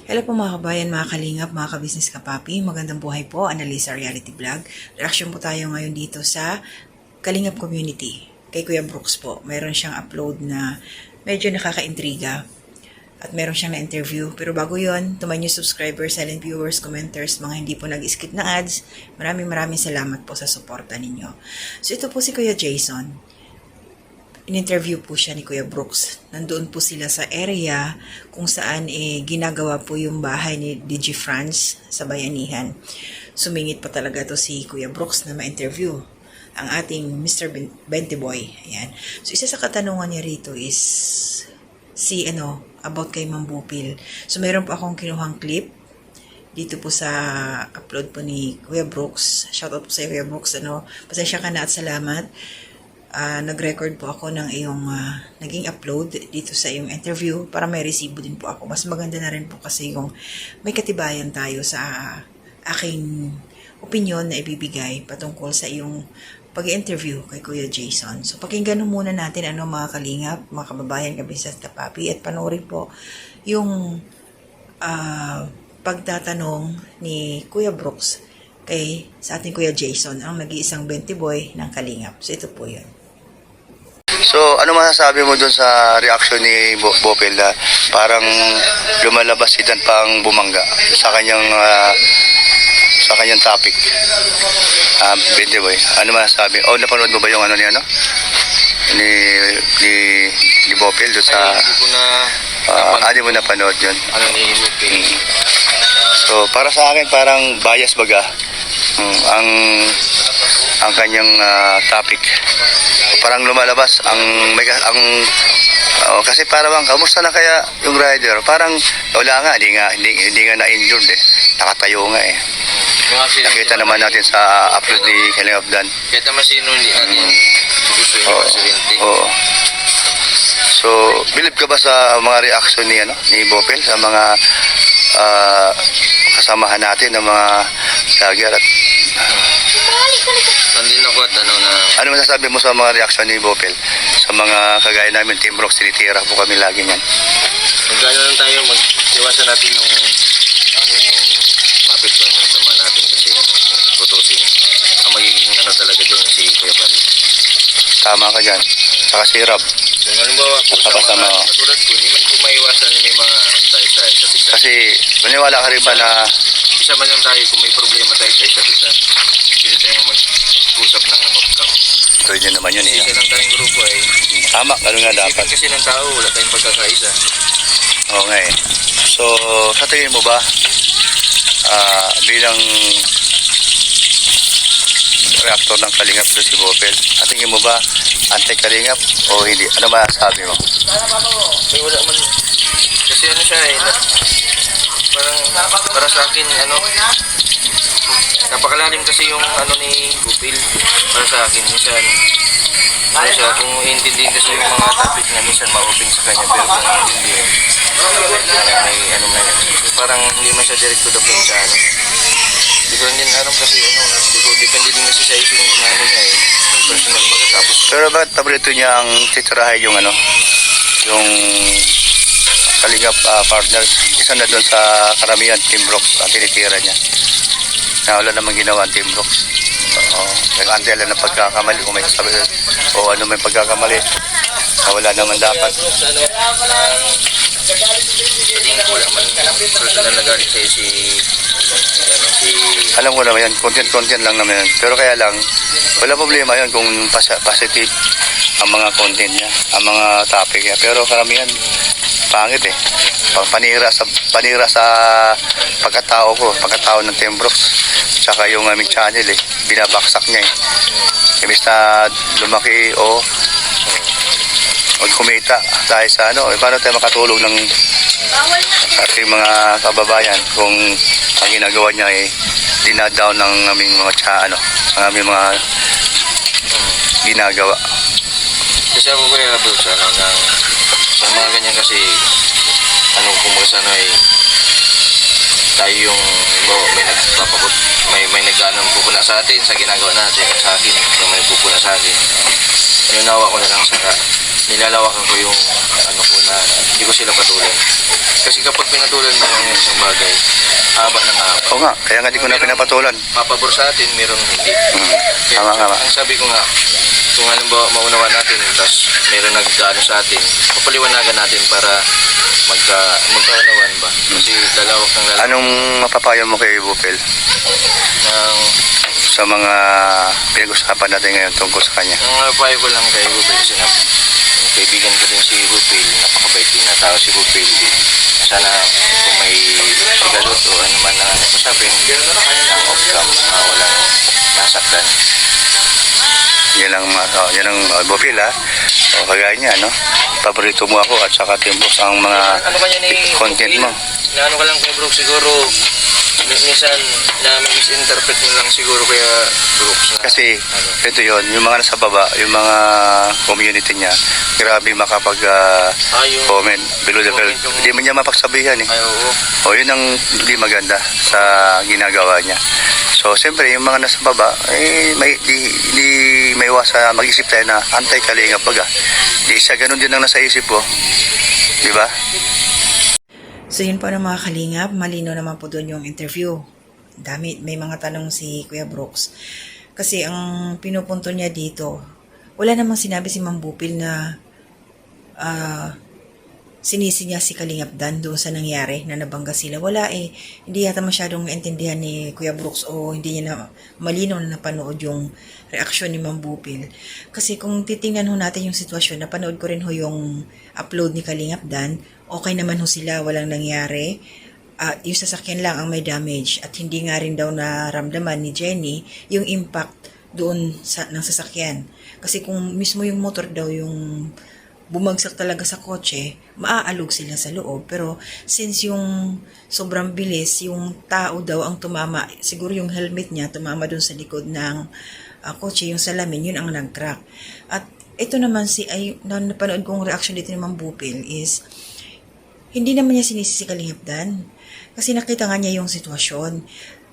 Hello po mga kabayan, mga kalingap, mga kabisnes kapapi. Magandang buhay po, Analisa Reality Vlog. Reaction po tayo ngayon dito sa Kalingap Community. Kay Kuya Brooks po. Meron siyang upload na medyo nakaka-intriga. At meron siyang na-interview. Pero bago yon, to my new subscribers, silent viewers, commenters, mga hindi po nag-skip na ads, maraming salamat po sa suporta ninyo. So ito po si Kuya Jason. In-interview po siya ni Kuya Brooks. Nandoon po sila sa area kung saan ginagawa po yung bahay ni DJ Franz sa Bayanihan. Sumingit pa talaga to si Kuya Brooks na ma-interview ang ating Mr. Bentiboy. Ayan. So isa sa katanungan niya rito is about kay Ma'am Bupil. So meron po akong kinuhang clip dito po sa upload po ni Kuya Brooks. Shoutout po sa Kuya Brooks. Pasensya ka na at salamat. Nag-record po ako ng iyong naging upload dito sa iyong interview para may resibo din po ako. Mas maganda na rin po kasi yung may katibayan tayo sa aking opinion na ibibigay patungkol sa iyong pag-interview kay Kuya Jason. So pakinggan muna natin mga kalingap, mga kababayan, kabisnes kapapi, at panoorin po yung pagtatanong ni Kuya Brooks sa ating Kuya Jason, ang nag-iisang Bentiboy ng Kalingap. So ito po yun. So, ano masasabi mo dun sa reaction ni Bopel na parang lumalabas si Dan pang bumangga sa kanyang topic? Bentiboy, ano masasabi? Napanood mo ba yung ni Bopel dun sa hindi mo napanood yun? Ni Bopel? So, para sa akin parang bias baga ang kanyang topic. Parang lumalabas kasi parang kamusta na kaya yung rider? Parang wala nga, hindi nga na-injured Nakatayo nga Nakita naman natin sa upload ni Kalingap Dan. Kahit naman sino hindi gusto yung aksidente. So, believe ka ba sa mga reaction ni Bopel sa mga kasamahan natin ng mga vlogger at Nandin ako at ano masasabi mo sa mga reaction ni Bopel sa mga kagaya namin, Team Brooks, tinitira po kami lagi niyan. Magkano lang tayo, mag-iwasan natin yung mapektuhan yung sama natin kasi tutusin. Ang magiging talaga dyan si Kuya Bal. Tama ka dyan. Saka sirap. Kung halimbawa po sa mga katulad ko, hindi man po maiwasan yung may mga isa sa isa't isa. Kasi maniwala ka rin ba na isa man lang tayo kung may problema tayo sa isa't isa. Pwede tayong mag-usap ng outcome. pwede naman yun Isa lang tayong grupo Tama, ganun nga dapat. Isipan kasi ng tao, wala tayong pagkakaisa. Okay. So, sa tingin mo ba, bilang reactor ng Kalingap doon si Bopel, sa tingin mo ba, anti-Kalingap o hindi? Ano masasabi mo? Wala man. Kasi siya para sa akin, napakalalim kasi yung ni Bopel. Para sa akin, minsan, siya, kung iintindihin kasi yung mga topic na minsan ma-open sa kanya, pero kung iintindihin, may parang hindi man siya direct to the point sa Hindi ko rin din alam kasi depende din kasi sa isip ng niya may personal baga tapos. Pero bakit paborito niya ang titirahin yung yung Kalingap partners? Isa na doon sa karamihan, Team Brooks, ang tinitira niya. Na wala namang ginawa ang Team Brooks. Nag-antay lang ng pagkakamali kung may sasabi o may pagkakamali na wala naman dapat. Tingin ko wala man personal na galing sa'yo si alam ko naman yan, content lang naman yan. Pero kaya lang, wala problema yan kung positive ang mga content niya, ang mga topic niya. Pero karamihan, pangit panira sa pagkatao ng Team Brooks. Tsaka yung aming channel binabaksak niya Imbis na lumaki o kumita dahil sa paano tayo makatulong ng ating mga kababayan kung ang ginagawa niya dinadown ng aming mga ang aming mga ginagawa. Kasi ako kaya nabot sa mga ganyan kasi tayo yung may nagpapabot may nag-pupuna sa atin sa ginagawa natin sa akin may pupuna sa akin inunawa ko na lang saka nilalawakan ko yung ano ko na hindi ko sila patulan. Kasi kapag pinatulan mo yung isang bagay, haba ng haba. Oo nga, kaya nga di ko na pinapatulan. Papabor sa atin, meron hindi. Kaya, Tama. ang sabi ko nga, kung halimbawa maunawa natin, tapos meron nagkaano sa atin, papaliwanagan natin para magkaunawan ba? Kasi lalawak ng lalawak Anong mapapayo mo kay Bupil ng sa mga pinag-usapan natin ngayon tungkol sa kanya? ang payo ko lang kay Bupil kasi kaibigan ko din si Bupil, napakabait din na tao si Bupil. Sana kung may sigalot o ano man na usapin, ng off-cam, walang nasaktan. Yan ang Bupil ha. O, kagaya niya, no? Paborito mo ako at saka Team Brooks ang mga Ano kanya ni content Bupil? mo. Na ano ka lang kay Brooks siguro, minsan na misinterpret mo lang siguro kaya Brooks na. Kasi ano, ito yon, yung mga nasa baba, yung mga community niya, grabe yung comment below the belt. comment yung- Hindi mo niya mapagsabihan eh. ay oo. O yun ang hindi maganda sa ginagawa niya. So siyempre yung mga nasa baba, hindi may iwasan mag-isip tayo na anti-kalingap baga. Di siya ganun din ang nasa isip ko. Di ba? So yun po ng mga kalingap, malino naman po doon yung interview. May mga tanong si Kuya Brooks. Kasi ang pinupunto niya dito, wala namang sinabi si Ma'am Bupil na sinisi niya si Kalingap Dan doon sa nangyari na nabangga sila. Wala eh. Hindi yata masyadong naintindihan ni Kuya Brooks o hindi niya na malinaw na napanood yung reaksyon ni Ma'am Bupil. Kasi kung titingnan ho natin yung sitwasyon, napanood ko rin ho yung upload ni Kalingap Dan, okay naman ho sila, walang nangyari. Yung sasakyan lang ang may damage at hindi nga rin daw naramdaman ni Jenny yung impact doon ng sasakyan. Kasi kung mismo yung motor daw yung bumagsak talaga sa kotse, maaalog sila sa loob. Pero since yung sobrang bilis, yung tao daw ang tumama, siguro yung helmet niya tumama doon sa likod ng kotse, yung salamin, yun ang nag-crack. At ito naman napanood kong reaction dito ni Ma'am Bupil is, hindi naman niya sinisi si Kalingap Dan. Kasi nakita nga niya yung sitwasyon.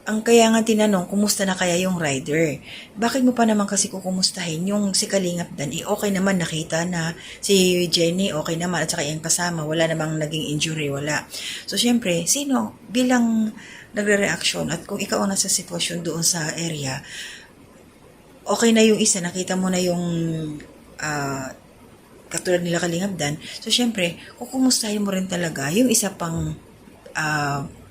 Ang kaya nga tinanong, kumusta na kaya yung rider? Bakit mo pa naman kasi kukumustahin yung si Kalingap Dan? Okay naman, nakita na si Jenny, okay naman, at saka yung kasama, wala namang naging injury, wala. So, syempre, sino bilang nagre-reaction at kung ikaw ang nasa sitwasyon doon sa area, okay na yung isa, nakita mo na yung katulad nila Kalingap Dan. So, syempre, kukumustahin mo rin talaga yung isa pang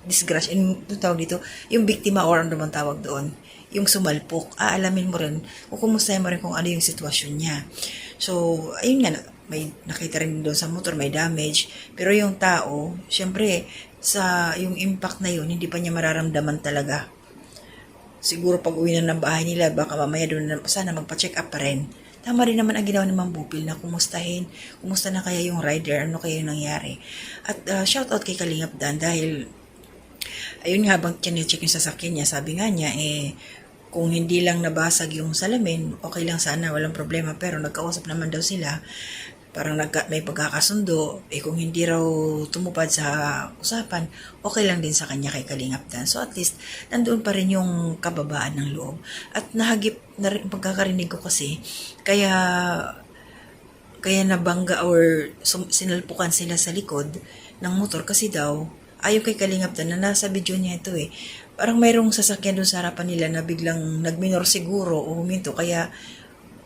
disgrasya, yung tawag dito, yung biktima or ano man tawag doon, yung sumalpok, aalamin mo rin, kukumustahin mo rin kung ano yung sitwasyon niya. So, ayun nga, may nakita rin doon sa motor, may damage, pero yung tao, syempre, sa yung impact na yun, hindi pa niya mararamdaman talaga. Siguro pag uwi na ng bahay nila, baka mamaya doon na, sana magpa-check up pa rin. Tama rin naman ang ginawa ni Ma'am Bupil na kumusta na kaya yung rider, ano kaya yung nangyari. At shout out kay Kalingap Dan dahil ayun nga, habang kine-check yung sasakyan niya, sabi nga niya, kung hindi lang nabasag yung salamin, okay lang sana, walang problema. Pero nagkausap naman daw sila, parang may pagkakasundo, kung hindi raw tumupad sa usapan, okay lang din sa kanya kay Kalingap Dan. So at least, nandoon pa rin yung kababaan ng loob. At nahagip na rin, pagkakarinig ko kasi, kaya nabangga or sinalpukan sila sa likod ng motor kasi daw, ayaw kay Kalingap Dan na nasa video niya ito parang mayroong sasakyan doon sa harapan nila na biglang nagminor siguro o huminto kaya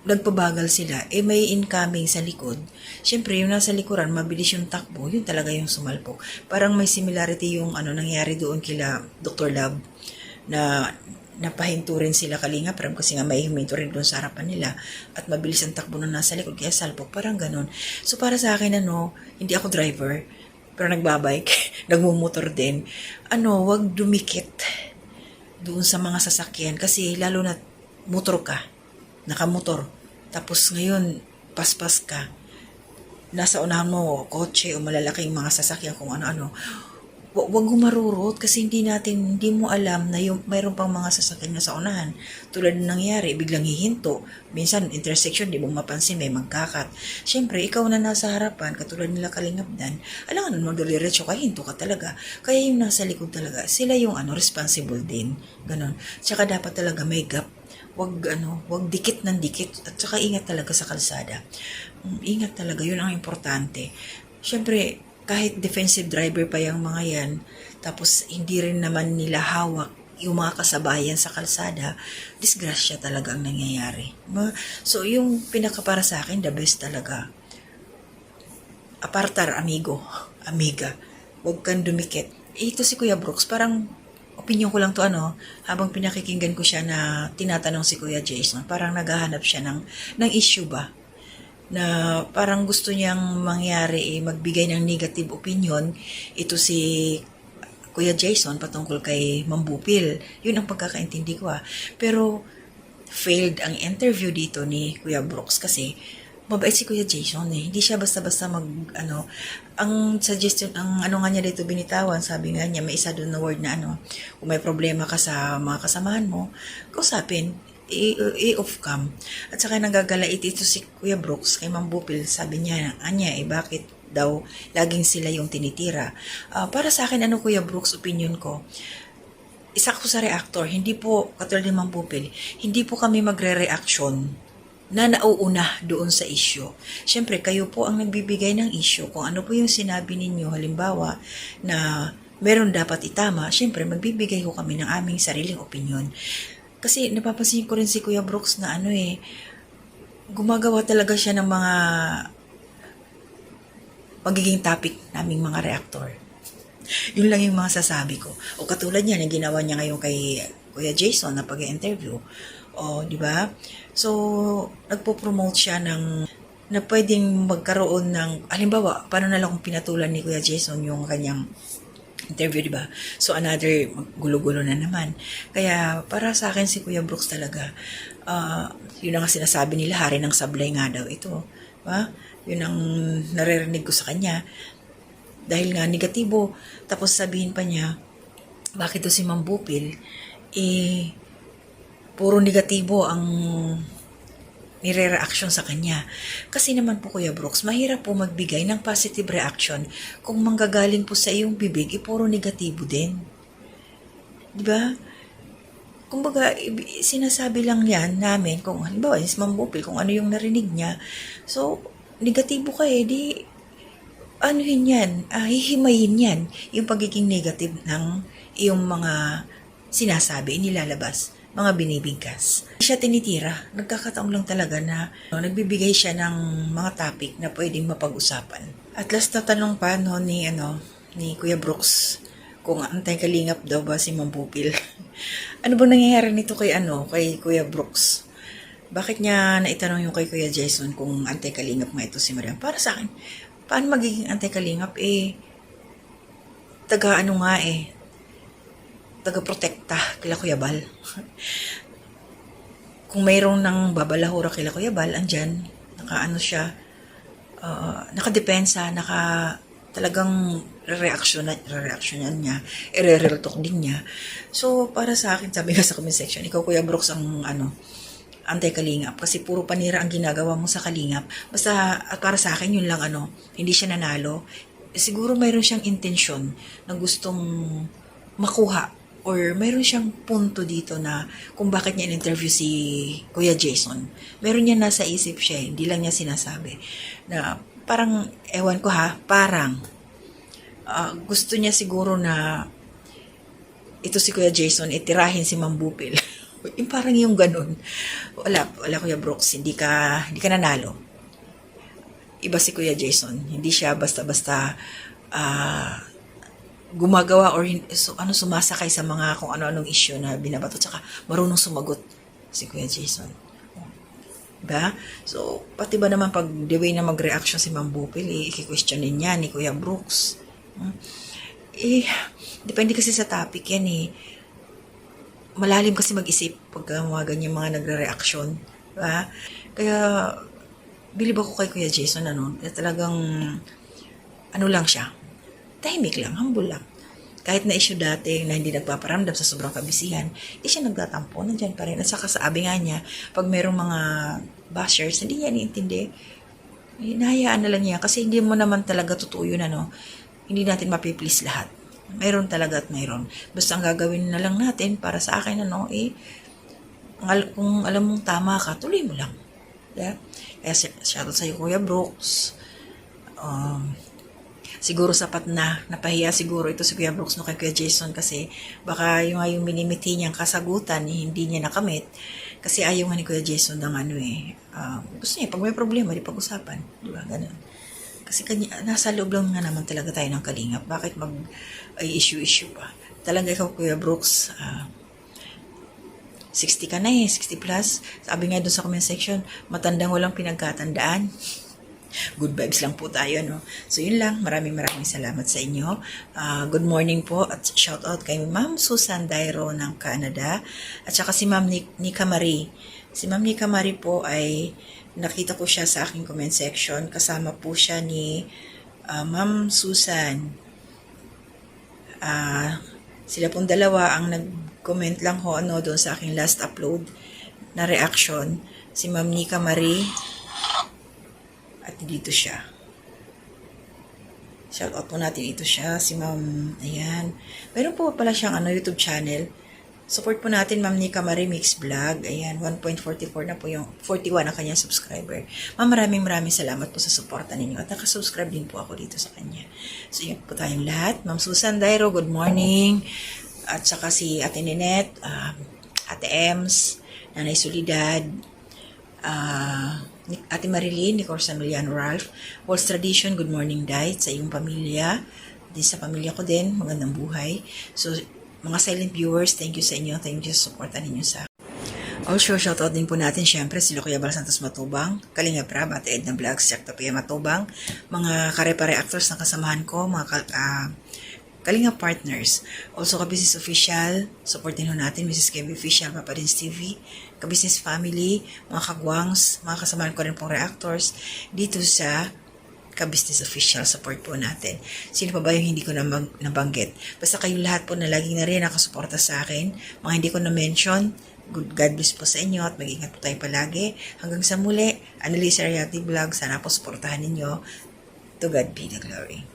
nagpabagal sila. May incoming sa likod. Syempre, yung nasa likuran, mabilis yung takbo, yun talaga yung sumalpok. Parang may similarity yung nangyari doon kila Dr. Love na napahinto rin sila Kalingap Ram kasi nga may huminto rin doon sa harapan nila at mabilis ang takbo na nasa likod kaya salpok, parang ganun. So para sa akin hindi ako driver pero nagbabike, nagmumotor din. Wag dumikit doon sa mga sasakyan kasi lalo na motor ka, nakamotor. Tapos ngayon, paspas ka. Nasa unahan mo, kotse o malalaking mga sasakyan kung ano-ano. Wag gumarurot kasi hindi mo alam na mayroon pang mga sasakyan na sa unahan. Tulad ng nangyari, biglang hihinto. Minsan, intersection, di mo mapansin, may magkakat. Siyempre, ikaw na nasa harapan, katulad nila Kalingap Dan, alangan mo daliretso ka, hinto ka talaga. Kaya yung nasa likod talaga, sila yung responsible din. Ganon. Tsaka dapat talaga may gap. wag dikit ng dikit at saka ingat talaga sa kalsada. Ingat talaga, yun ang importante. Syempre, kahit defensive driver pa yung mga yan, tapos hindi rin naman nila hawak yung mga kasabayan sa kalsada, disgrasya talaga ang nangyayari. So, yung pinaka para sa akin, the best talaga. Apartar, amigo, amiga. Huwag kang dumikit. Ito si Kuya Brooks, parang opinion ko lang to habang pinakikinggan ko siya na tinatanong si Kuya Jason, parang naghahanap siya ng issue ba? Na parang gusto niyang mangyari, magbigay ng negative opinion ito si Kuya Jason patungkol kay Mambupil. Yun ang pagkakaintindi ko Pero failed ang interview dito ni Kuya Brooks kasi mabait si Kuya Jason Hindi siya basta-basta ang suggestion, ang nga niya dito binitawan, sabi nga niya, may isa doon na word na kung may problema ka sa mga kasamahan mo, kausapin, i-off cam. At saka nagagalait ito si Kuya Brooks kay Mambupil, sabi niya, bakit daw laging sila yung tinitira. Para sa akin, Kuya Brooks, opinion ko, isa ko sa reactor, hindi po, katulad ni Mambupil, hindi po kami magre-reaction na nauuna doon sa issue. Siyempre, kayo po ang nagbibigay ng issue. Kung ano po yung sinabi ninyo, halimbawa, na meron dapat itama, siyempre, magbibigay ko kami ng aming sariling opinion. Kasi napapansin ko rin si Kuya Brooks na gumagawa talaga siya ng mga magiging topic naming mga reactor. Yun lang yung mga sasabi ko. O katulad niya, na ginawa niya ngayon kay Kuya Jason na pag-interview. O, di ba? So, nagpo-promote siya na pwedeng magkaroon ng, halimbawa, paano na lang kung pinatulan ni Kuya Jason yung kanyang interview, di ba? So, another gulo-gulo na naman. Kaya, para sa akin si Kuya Brooks talaga, yun ang sinasabi nila, hari ng sablay nga daw ito. Diba? Yun ang naririnig ko sa kanya. Dahil nga negatibo, tapos sabihin pa niya, bakit to si Mambupil, puro negatibo ang nire-reaction sa kanya. Kasi naman po Kuya Brooks, mahirap po magbigay ng positive reaction kung manggagaling po sa iyong bibig, puro negatibo din. Diba? Kumbaga, sinasabi lang yan namin, kung halimbawa, si Mambupil, kung ano yung narinig niya. So, negatibo ka di, anuhin yan, hihimayin yan, yung pagiging negative ng iyong mga sinasabi, nilalabas, mga binibigkas. Siya tinitira, nagkakataon lang talaga na nagbibigay siya ng mga topic na pwedeng mapag-usapan. At last na tanong pa ni Kuya Brooks, kung antay-kalingap daw ba si Mambupil. Ano bang nangyayari nito kay Kuya Brooks? Bakit niya naitanong yung kay Kuya Jason kung antay-kalingap nga ito si Mariam? Para sa akin, paano magiging antay-kalingap? Taga-protekta kila Kuya Bal. Kung mayroong nang babalahura kila Kuya Bal, andyan, siya, nakadepensa, talagang re-reactionan niya, real talk din niya. So, para sa akin, sabi nga sa comment section, ikaw Kuya Brooks ang antay-kalingap kasi puro panira ang ginagawa mo sa kalingap. Basta, para sa akin, yun lang hindi siya nanalo. Siguro mayroon siyang intensyon na gustong makuha or mayroon siyang punto dito na kung bakit niya in-interview si Kuya Jason. Mayroon niya nasa isip siya, hindi lang niya sinasabi. Na parang, ewan ko parang gusto niya siguro na ito si Kuya Jason, itirahin si Mambupil. Yung parang yung ganun. Wala Kuya Brooks, hindi ka nanalo. Iba si Kuya Jason, hindi siya basta-basta gumagawa or sumasakay sa mga kung ano-anong issue na binabato, tsaka marunong sumagot si Kuya Jason. Diba? So, pati ba naman pag the way na mag-reaction si Mambupil, i-questionin niya ni Kuya Brooks. Depende kasi sa topic yan malalim kasi mag-isip pag mga ganyan mga nagre-reaction. Diba? Kaya, bilib ako kay Kuya Jason, talagang, lang siya. Tahimik lang, humble lang. Kahit na issue dati na hindi nagpaparamdam sa sobrang kabisihan, siya nagtatampo, nandyan pa rin. At saka sabi nga niya, pag merong mga bashers, hindi niya iniintindi. Hinahayaan na lang niya kasi hindi mo naman talaga totoo yun, hindi natin mapiplease lahat. Mayroon talaga at mayroon. Basta ang gagawin na lang natin para sa akin, kung alam mong tama ka, tuloy mo lang. Yeah? Kaya shoutout sa'yo, Kuya Brooks. Siguro sapat na, napahiya siguro ito si Kuya Brooks no kay Kuya Jason kasi baka yung minimiti niyang kasagutan, hindi niya nakamit kasi ayaw nga ni Kuya Jason ng gusto niya, pag may problema, di pag-usapan. Di ba? Ganun. Kasi nasa loob lang nga naman talaga tayo ng kalingap. Bakit issue pa? Talaga ikaw, Kuya Brooks, 60 ka na 60 plus. Sabi nga doon sa comment section, matandang walang pinagkatandaan. Good vibes lang po tayo, no? So, yun lang. Maraming salamat sa inyo. Good morning po at shout out kay Ma'am Susan Dairo ng Canada at saka si Ma'am Nika Marie. Si Ma'am Nika Marie po ay nakita ko siya sa aking comment section. Kasama po siya ni Ma'am Susan. Sila pong dalawa ang nag-comment lang ho doon sa aking last upload na reaction. Si Ma'am Nika Marie. At dito siya. Shoutout po natin ito siya. Si Ma'am, ayan. Meron po pala siyang YouTube channel. Support po natin Ma'am Nika Marie Mix Vlog. Ayan, 1.44 na po yung 41 ang kanyang subscriber. Ma'am, maraming salamat po sa suporta ninyo. At nakasubscribe din po ako dito sa kanya. So, yun po tayong lahat. Ma'am Susan Dairo, good morning. At saka si Ate Ninette, Ate Ems, Nanay Solidad, Ate Marilyn, ni Corsan Miliano Ralph, Walls Tradition, good morning Diet sa iyong pamilya, din sa pamilya ko din, magandang buhay. So, mga silent viewers, thank you sa inyo, thank you sa supportan ninyo sa. Also, shoutout din po natin syempre si Kuya Bal Santos Matubang, Kalinga Prab, Ate Edna Vlogs, Sekta Pia Matubang, mga kare-pare actors na kasamahan ko, mga Kalinga partners. Also, Ka-Business Official, supportin ho natin, Mrs. Kevin Official, Papa Dins TV, Ka-Business Family, mga kagwangs, mga kasamahan ko rin pong reactors, dito sa Ka-Business Official, support po natin. Sino pa ba yung hindi ko nabanggit? Basta kayo lahat po na laging na rin nakasuporta sa akin, mga hindi ko na-mention, God bless po sa inyo at mag-ingat po tayo palagi. Hanggang sa muli, Annalisa Ariati Vlog, sana po supportahan ninyo. To God be the glory.